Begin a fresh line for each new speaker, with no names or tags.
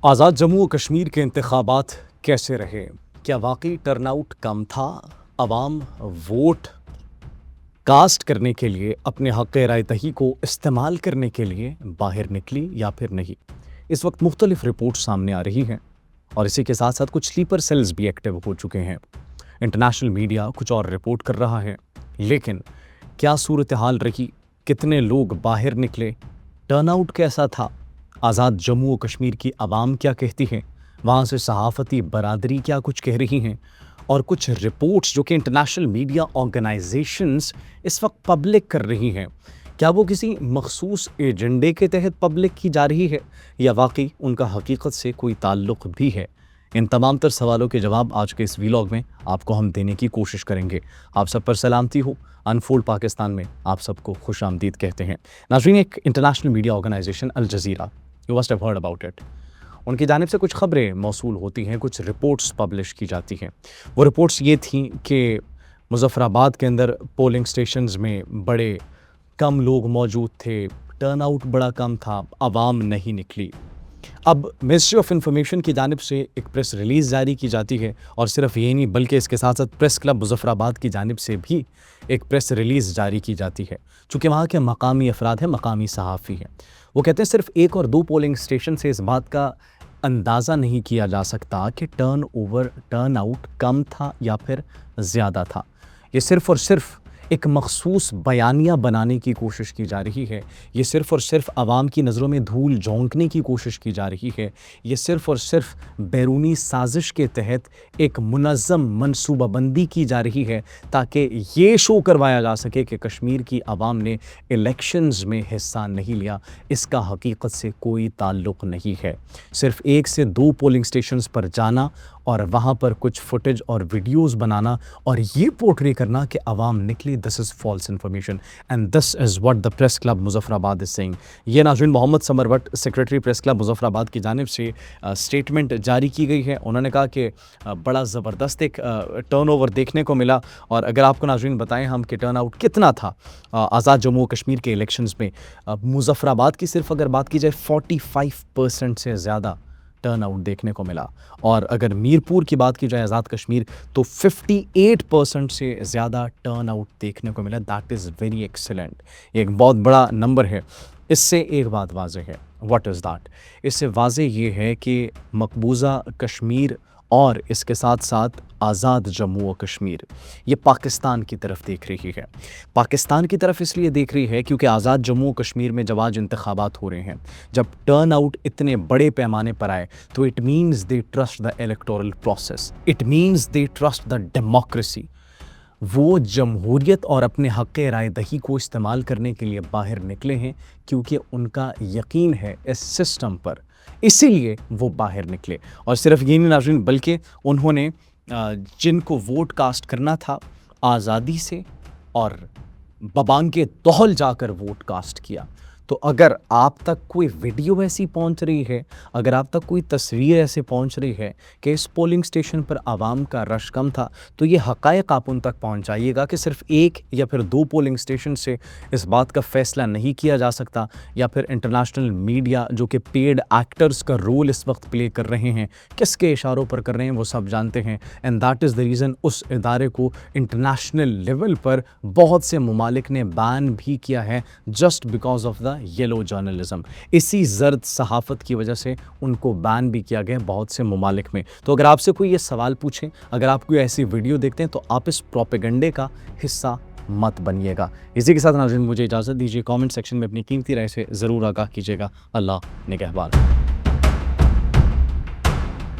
آزاد جموں و کشمیر کے انتخابات کیسے رہے؟ کیا واقعی ٹرن آؤٹ کم تھا؟ عوام ووٹ کاسٹ کرنے کے لیے، اپنے حق رائے دہی کو استعمال کرنے کے لیے باہر نکلی یا پھر نہیں؟ اس وقت مختلف رپورٹ سامنے آ رہی ہیں اور اسی کے ساتھ ساتھ کچھ سلیپر سیلز بھی ایکٹیو ہو چکے ہیں۔ انٹرنیشنل میڈیا کچھ اور رپورٹ کر رہا ہے، لیکن کیا صورتحال رہی؟ کتنے لوگ باہر نکلے؟ ٹرن آؤٹ کیسا تھا؟ آزاد جموں و کشمیر کی عوام کیا کہتی ہے؟ وہاں سے صحافتی برادری کیا کچھ کہہ رہی ہیں؟ اور کچھ رپورٹس جو کہ انٹرنیشنل میڈیا آرگنائزیشنز اس وقت پبلک کر رہی ہیں، کیا وہ کسی مخصوص ایجنڈے کے تحت پبلک کی جا رہی ہے یا واقعی ان کا حقیقت سے کوئی تعلق بھی ہے؟ ان تمام تر سوالوں کے جواب آج کے اس ویلاگ میں آپ کو ہم دینے کی کوشش کریں گے۔ آپ سب پر سلامتی ہو، انفولڈ پاکستان میں آپ سب کو خوش آمدید کہتے ہیں۔ ناظرین، ایک international media organisation Al Jazeera, you must have heard about it, ان کی جانب سے کچھ خبریں موصول ہوتی ہیں، کچھ رپورٹس پبلش کی جاتی ہیں۔ وہ رپورٹس یہ تھیں کہ مظفر آباد کے اندر پولنگ سٹیشنز میں بڑے کم لوگ موجود تھے، ٹرن آؤٹ بڑا کم تھا، عوام نہیں نکلی۔ اب منسٹری آف انفارمیشن کی جانب سے ایک پریس ریلیز جاری کی جاتی ہے، اور صرف یہ نہیں بلکہ اس کے ساتھ ساتھ پریس کلب مظفر آباد کی جانب سے بھی ایک پریس ریلیز جاری کی جاتی ہے، چونکہ وہاں کے مقامی افراد ہیں، مقامی صحافی ہیں۔ وہ کہتے ہیں صرف ایک اور دو پولنگ سٹیشن سے اس بات کا اندازہ نہیں کیا جا سکتا کہ ٹرن آؤٹ کم تھا یا پھر زیادہ تھا۔ یہ صرف اور صرف ایک مخصوص بیانیہ بنانے کی کوشش کی جا رہی ہے، یہ صرف اور صرف عوام کی نظروں میں دھول جھونکنے کی کوشش کی جا رہی ہے، یہ صرف اور صرف بیرونی سازش کے تحت ایک منظم منصوبہ بندی کی جا رہی ہے تاکہ یہ شو کروایا جا سکے کہ کشمیر کی عوام نے الیکشنز میں حصہ نہیں لیا۔ اس کا حقیقت سے کوئی تعلق نہیں ہے۔ صرف ایک سے دو پولنگ سٹیشنز پر جانا اور وہاں پر کچھ فوٹیج اور ویڈیوز بنانا اور یہ پورٹری کرنا کہ عوام نکلی، this is false information and this is what the press club Muzaffarabad is saying. یہ ناظرین Muhammad Samar Butt, secretary press club Muzaffarabad کی جانب سے اسٹیٹمنٹ جاری کی گئی ہے۔ انہوں نے کہا کہ بڑا زبردست ایک ٹرن اوور دیکھنے کو ملا، اور اگر آپ کو ناظرین بتائیں ہم کہ ٹرن آؤٹ کتنا تھا آزاد جموں و کشمیر کے الیکشنز میں، مظفر آباد کی صرف اگر بات کی جائے 45% سے زیادہ ٹرن آؤٹ دیکھنے کو ملا، اور اگر میرپور کی بات کی جائے آزاد کشمیر تو 58% سے زیادہ ٹرن آؤٹ دیکھنے کو ملا۔ دیٹ از ویری ایکسلنٹ، ایک بہت بڑا نمبر ہے۔ اس سے ایک بات واضح ہے، واٹ از دیٹ؟ اس سے واضح یہ ہے کہ مقبوضہ کشمیر اور اس کے ساتھ ساتھ آزاد جموں و کشمیر یہ پاکستان کی طرف دیکھ رہی ہے۔ پاکستان کی طرف اس لیے دیکھ رہی ہے کیونکہ آزاد جموں و کشمیر میں جب آج انتخابات ہو رہے ہیں، جب ٹرن آؤٹ اتنے بڑے پیمانے پر آئے تو it means they trust the electoral process, it means they trust the democracy. وہ جمہوریت اور اپنے حق رائے دہی کو استعمال کرنے کے لیے باہر نکلے ہیں کیونکہ ان کا یقین ہے اس سسٹم پر، اسی لیے وہ باہر نکلے۔ اور صرف یہ نہیں ناظرین، بلکہ انہوں نے جن کو ووٹ کاسٹ کرنا تھا آزادی سے اور ببانگ کے توہل جا کر ووٹ کاسٹ کیا۔ تو اگر آپ تک کوئی ویڈیو ایسی پہنچ رہی ہے، اگر آپ تک کوئی تصویر ایسے پہنچ رہی ہے کہ اس پولنگ سٹیشن پر عوام کا رش کم تھا، تو یہ حقائق آپ ان تک پہنچائیے گا کہ صرف ایک یا پھر دو پولنگ سٹیشن سے اس بات کا فیصلہ نہیں کیا جا سکتا، یا پھر انٹرنیشنل میڈیا جو کہ پیڈ ایکٹرز کا رول اس وقت پلے کر رہے ہیں، کس کے اشاروں پر کر رہے ہیں وہ سب جانتے ہیں، and that is the reason اس ادارے کو انٹرنیشنل لیول پر بہت سے ممالک نے بین بھی کیا ہے، just because of the yellow journalism. اسی زرد صحافت کی وجہ سے ان کو بین بھی کیا گیا بہت سے ممالک میں۔ تو اگر آپ سے کوئی یہ سوال پوچھیں، اگر آپ کوئی ایسی ویڈیو دیکھتے ہیں تو آپ اس پروپیگنڈے کا حصہ مت بنیے گا۔ اسی کے ساتھ ناظرین مجھے اجازت دیجیے، کامنٹ سیکشن میں اپنی قیمتی رائے سے ضرور آگاہ کیجیے گا۔ اللہ نگہبان۔